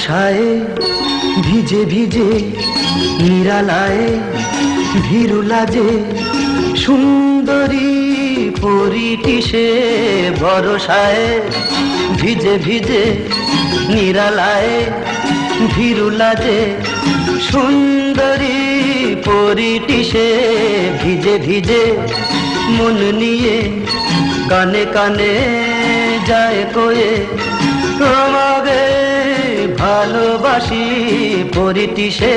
বর্ষায় ভিজে ভিজে নিরালায় ভীরু লাজে সুন্দরী পরীটি সে বর্ষায় ভিজে ভিজে নিরালায় ভীরু লাজে সুন্দরী পরীটি সে ভিজে ভিজে মন নিয়ে কানে কানে যায় কয়ে তোমাকে ভালোবাসি পরীটি সে।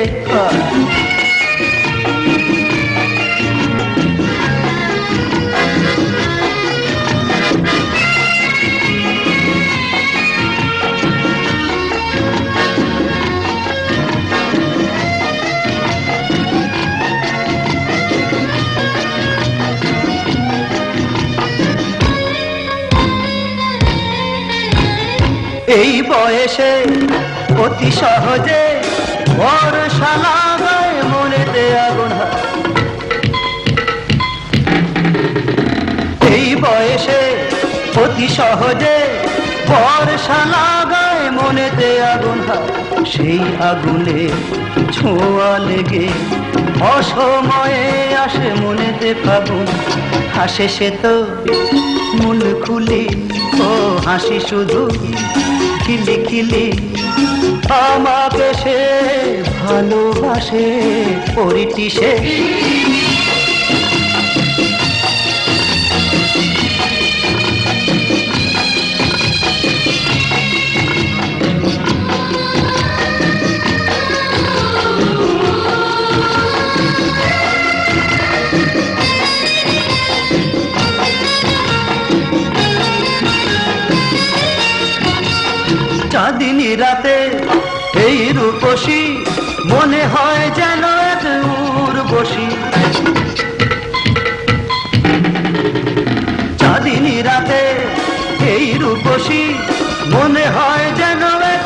এই বয়সে অতি সহজে বর্ষা লাগায় মনেতে আগুন। এই বয়সে অতি সহজে বর্ষা লাগায় মনেতে আগুন। সেই আগুনে ছোঁয়া লেগে অসময়ে আসে মনেতে ফাগুন। হাসে সে তো মন খুলি ও হাসি শুধু খিলি খিলি আমাকে সে ভালোবাসে পরীটি সে। চাঁদিনী রাতে এই রূপসী মনে হয় যেন এক উর্বশী। চাঁদিনী রাতে এই রূপসী মনে হয় যেন এক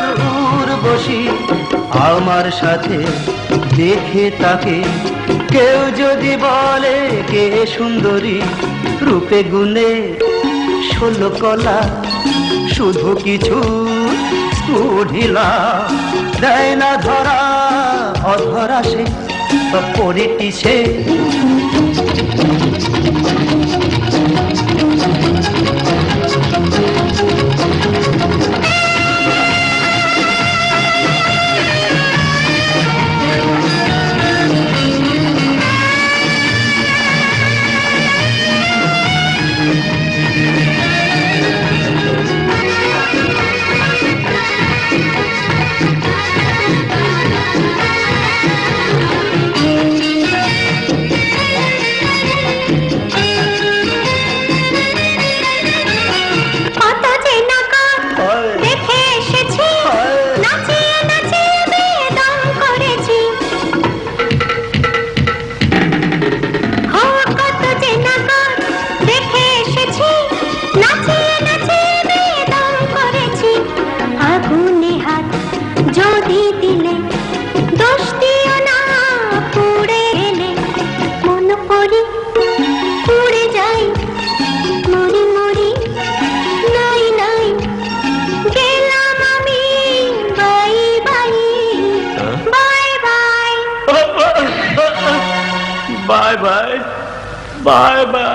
উর্বশী। আমার সাথে দেখে তাকে কেউ যদি বলে কে সুন্দরী, রূপে গুণে 16 কলা শুধু কিছু ঢিলা দেয় না ধরা অধরা সে পরীটি সে। যদি দিলে দোষ দিও না, পুড়ে এলে মন পড়ি পুড়ে যাই মরি মরি। নাই নাই গেলাম আমি bye bye bye bye bye bye bye bye.